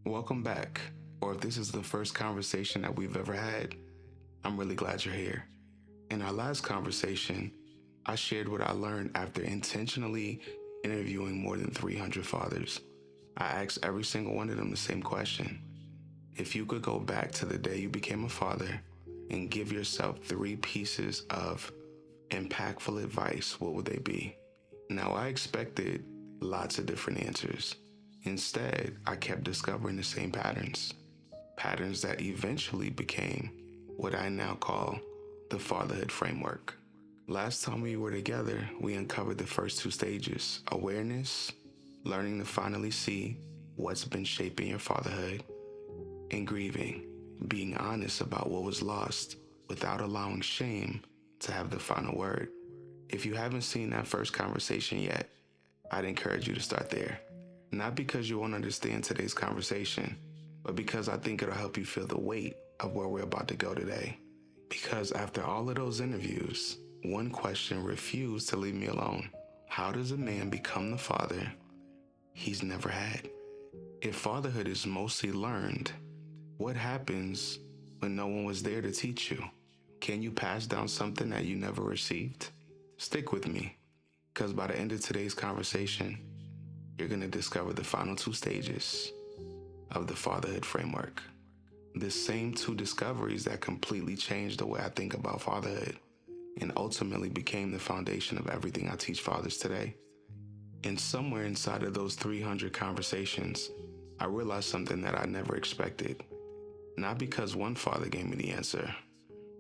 Welcome back, or if this is the first conversation that we've ever had, I'm really glad you're here. In our last conversation, I shared what I learned after intentionally interviewing more than 300 fathers. I asked every single one of them the same question. If you could go back to the day you became a father and give yourself three pieces of impactful advice, what would they be? Now, I expected lots of different answers. Instead, I kept discovering the same patterns that eventually became what I now call the fatherhood framework. Last time we were together, we uncovered the first two stages: awareness, learning to finally see what's been shaping your fatherhood, and grieving, being honest about what was lost without allowing shame to have the final word. If you haven't seen that first conversation yet, I'd encourage you to start there. Not because you won't understand today's conversation, but because I think it'll help you feel the weight of where we're about to go today. Because after all of those interviews, one question refused to leave me alone. How does a man become the father he's never had? If fatherhood is mostly learned, what happens when no one was there to teach you? Can you pass down something that you never received? Stick with me, because by the end of today's conversation, you're going to discover the final two stages of the fatherhood framework. The same two discoveries that completely changed the way I think about fatherhood and ultimately became the foundation of everything I teach fathers today. And somewhere inside of those 300 conversations, I realized something that I never expected. Not because one father gave me the answer,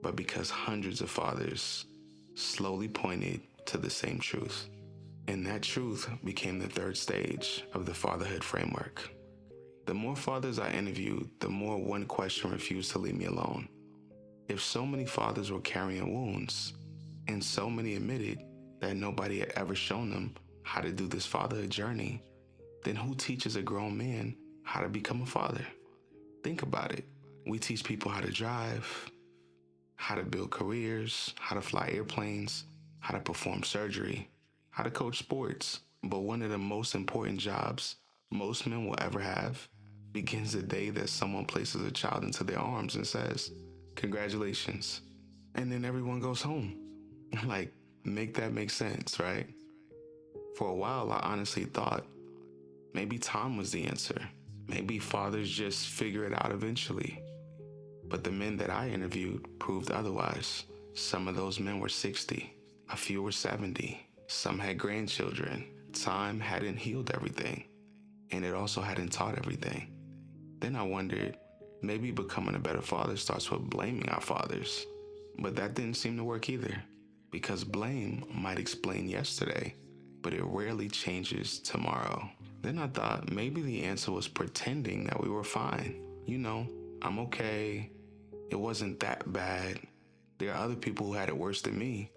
but because hundreds of fathers slowly pointed to the same truth. And that truth became the third stage of the fatherhood framework. The more fathers I interviewed, the more one question refused to leave me alone. If so many fathers were carrying wounds, and so many admitted that nobody had ever shown them how to do this fatherhood journey, then who teaches a grown man how to become a father? Think about it. We teach people how to drive, how to build careers, how to fly airplanes, how to perform surgery, how to coach sports. But one of the most important jobs most men will ever have begins the day that someone places a child into their arms and says, "Congratulations." And then everyone goes home. Like, make that make sense, right? For a while, I honestly thought maybe time was the answer. Maybe fathers just figure it out eventually. But the men that I interviewed proved otherwise. Some of those men were 60, a few were 70, some had grandchildren. Time hadn't healed everything, and it also hadn't taught everything. Then I wondered, maybe becoming a better father starts with blaming our fathers. But that didn't seem to work either, because blame might explain yesterday, but it rarely changes tomorrow. Then I thought maybe the answer was pretending that we were fine. I'm okay. It wasn't that bad. There are other people who had it worse than me.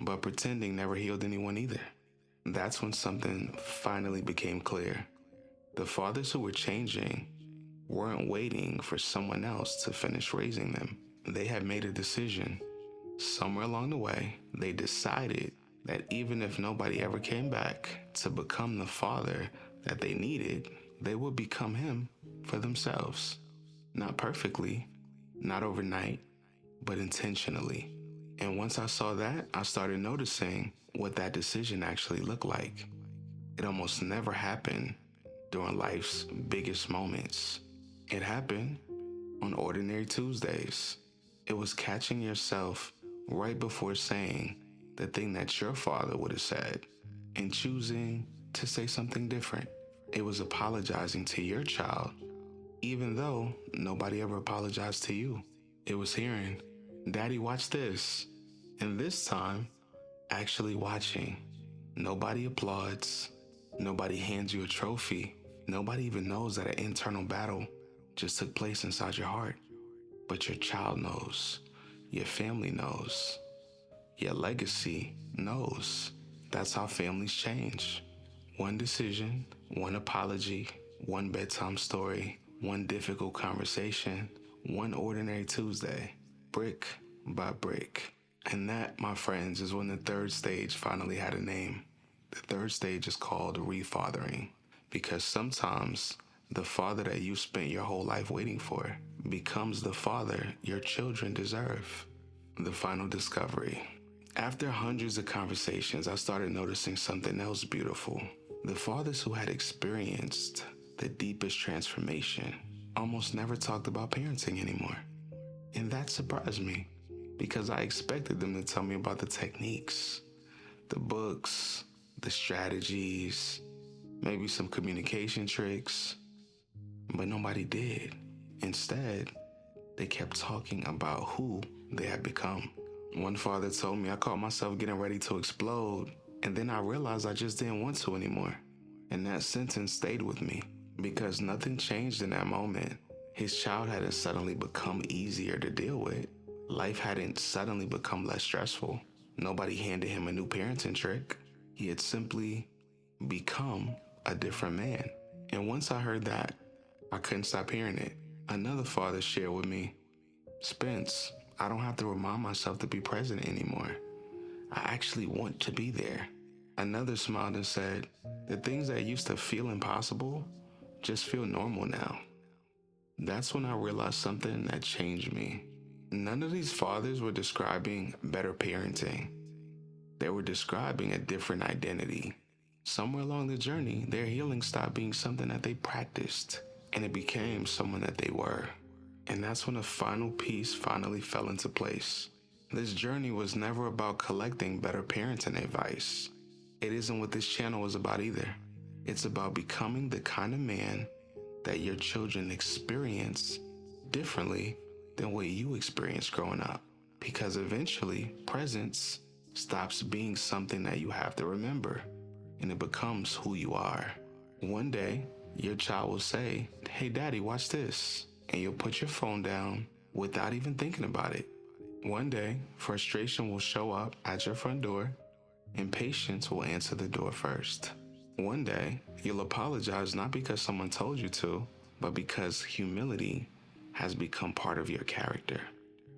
But pretending never healed anyone either. That's when something finally became clear. The fathers who were changing weren't waiting for someone else to finish raising them. They had made a decision. Somewhere along the way, they decided that even if nobody ever came back to become the father that they needed, they would become him for themselves. Not perfectly, not overnight, but intentionally. And once I saw that, I started noticing what that decision actually looked like. It almost never happened during life's biggest moments. It happened on ordinary Tuesdays. It was catching yourself right before saying the thing that your father would have said and choosing to say something different. It was apologizing to your child, even though nobody ever apologized to you. It was hearing, "Daddy, watch this." And this time, actually watching. Nobody applauds. Nobody hands you a trophy. Nobody even knows that an internal battle just took place inside your heart. But your child knows. Your family knows. Your legacy knows. That's how families change. One decision, one apology, one bedtime story, one difficult conversation, one ordinary Tuesday, brick by brick. And that, my friends, is when the third stage finally had a name. The third stage is called refathering, because sometimes The father that you spent your whole life waiting for becomes the father your children deserve. The final discovery. After hundreds of conversations, I started noticing something else beautiful. The fathers who had experienced the deepest transformation almost never talked about parenting anymore. And that surprised me because I expected them to tell me about the techniques, the books, the strategies, maybe some communication tricks, but nobody did. Instead, they kept talking about who they had become. One father told me I caught myself getting ready to explode, and then I realized I just didn't want to anymore. And that sentence stayed with me because nothing changed in that moment. His child hadn't suddenly become easier to deal with. Life hadn't suddenly become less stressful. Nobody handed him a new parenting trick. He had simply become a different man. And once I heard that, I couldn't stop hearing it. Another father shared with me, Spence, I don't have to remind myself to be present anymore. I actually want to be there. Another smiled and said, the things that used to feel impossible just feel normal now. That's when I realized something that changed me. None of these fathers were describing better parenting. They were describing a different identity. Somewhere along the journey, their healing stopped being something that they practiced, and it became someone that they were. And that's when the final piece finally fell into place. This journey was never about collecting better parenting advice. It isn't what this channel is about either. It's about becoming the kind of man that your children experience differently than what you experienced growing up. Because eventually, presence stops being something that you have to remember, and it becomes who you are. One day, your child will say, hey, Daddy, watch this. And you'll put your phone down without even thinking about it. One day, frustration will show up at your front door, and patience will answer the door first. One day, you'll apologize not because someone told you to, but because humility has become part of your character.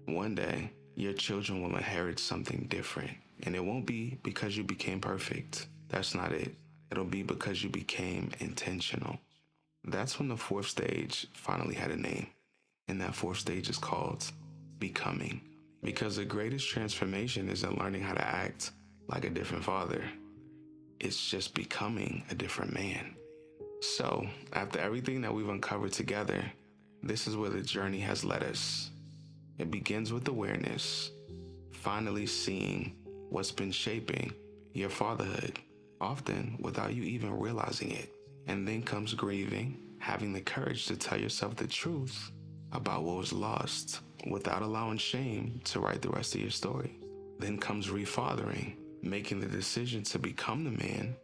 One day, your children will inherit something different, and it won't be because you became perfect. That's not it. It'll be because you became intentional. That's when the fourth stage finally had a name, and that fourth stage is called becoming. Because the greatest transformation isn't learning how to act like a different father. It's just becoming a different man. So, after everything that we've uncovered together, this is where the journey has led us. It begins with awareness, finally seeing what's been shaping your fatherhood, often without you even realizing it. And then comes grieving, having the courage to tell yourself the truth about what was lost without allowing shame to write the rest of your story. Then comes refathering, making the decision to become the man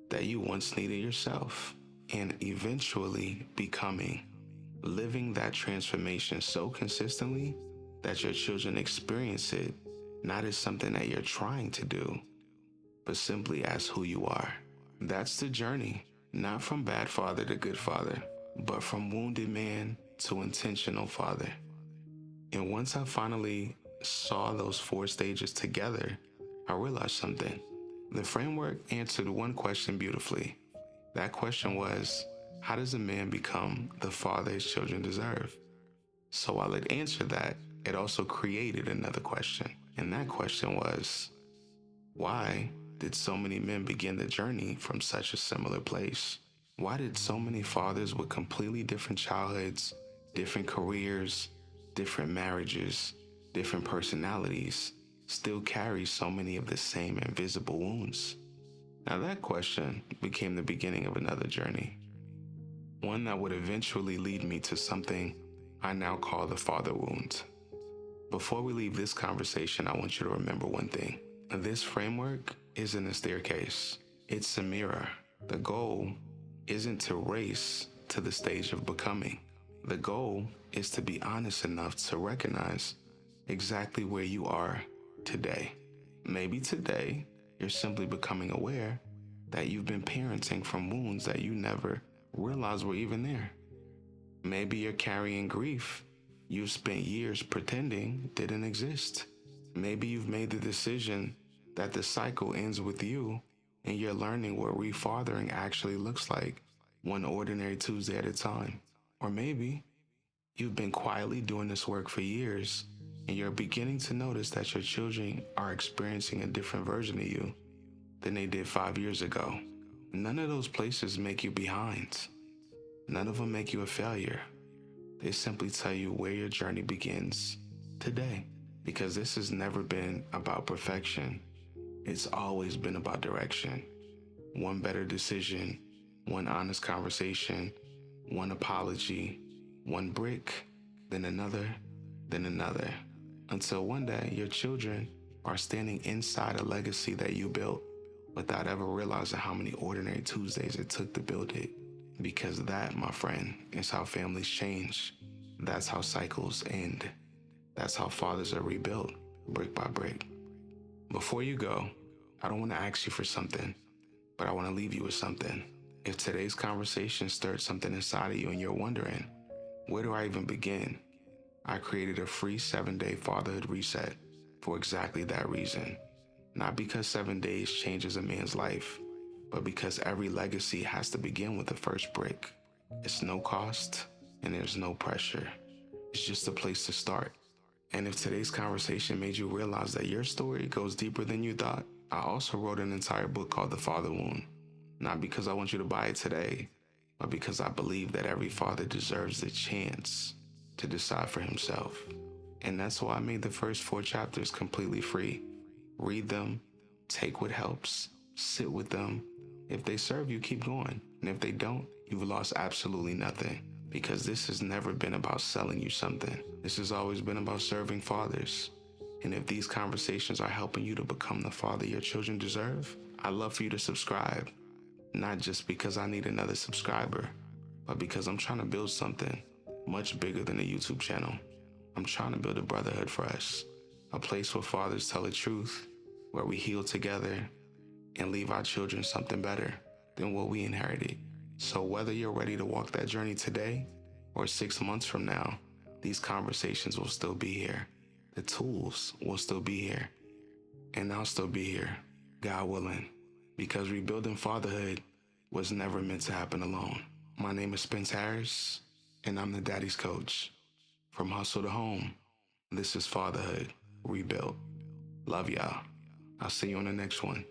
that you once needed yourself, and eventually becoming, living that transformation so consistently that your children experience it not as something that you're trying to do, but simply as who you are. That's the journey, not from bad father to good father, but from wounded man to intentional father. And once I finally saw those four stages together, I realized something. The framework answered one question beautifully. That question was, how does a man become the father his children deserve? So while it answered that, it also created another question. And that question was, why did so many men begin the journey from such a similar place? Why did so many fathers with completely different childhoods, different careers, different marriages, different personalities still carry so many of the same invisible wounds? Now that question became the beginning of another journey, one that would eventually lead me to something I now call the father wound. Before we leave this conversation, I want you to remember one thing. This framework isn't a staircase, it's a mirror. The goal isn't to race to the stage of becoming. The goal is to be honest enough to recognize exactly where you are today. Maybe today, you're simply becoming aware that you've been parenting from wounds that you never realized were even there. Maybe you're carrying grief you've spent years pretending didn't exist. Maybe you've made the decision that the cycle ends with you and you're learning what refathering actually looks like. one ordinary Tuesday at a time. Or maybe you've been quietly doing this work for years and you're beginning to notice that your children are experiencing a different version of you than they did 5 years ago. None of those places make you behind. None of them make you a failure. They simply tell you where your journey begins today. Because this has never been about perfection. It's always been about direction. One better decision, one honest conversation, one apology, one brick, then another, until one day your children are standing inside a legacy that you built without ever realizing how many ordinary Tuesdays it took to build it. Because that, my friend, is how families change. That's how cycles end. That's how fathers are rebuilt, brick by brick. Before you go, I don't want to ask you for something, but I want to leave you with something. If today's conversation stirred something inside of you and you're wondering, where do I even begin? I created a free 7-day fatherhood reset for exactly that reason. Not because 7 days changes a man's life, but because every legacy has to begin with the first brick. It's no cost and there's no pressure. It's just a place to start. And if today's conversation made you realize that your story goes deeper than you thought, I also wrote an entire book called The Father Wound. Not because I want you to buy it today, but because I believe that every father deserves the chance to decide for himself. And that's why I made the first 4 chapters completely free. Read them, take what helps, sit with them. If they serve you, keep going. And if they don't, you've lost absolutely nothing. Because this has never been about selling you something. This has always been about serving fathers. And if these conversations are helping you to become the father your children deserve, I'd love for you to subscribe. Not just because I need another subscriber, but because I'm trying to build something much bigger than a YouTube channel. I'm trying to build a brotherhood for us. A place where fathers tell the truth, where we heal together, and leave our children something better than what we inherited. So whether you're ready to walk that journey today or 6 months from now, these conversations will still be here. The tools will still be here. And I'll still be here, God willing, because rebuilding fatherhood was never meant to happen alone. My name is Spence Harris, and I'm the Daddiez coach. From hustle to home, this is Fatherhood Rebuilt. Love y'all. I'll see you on the next one.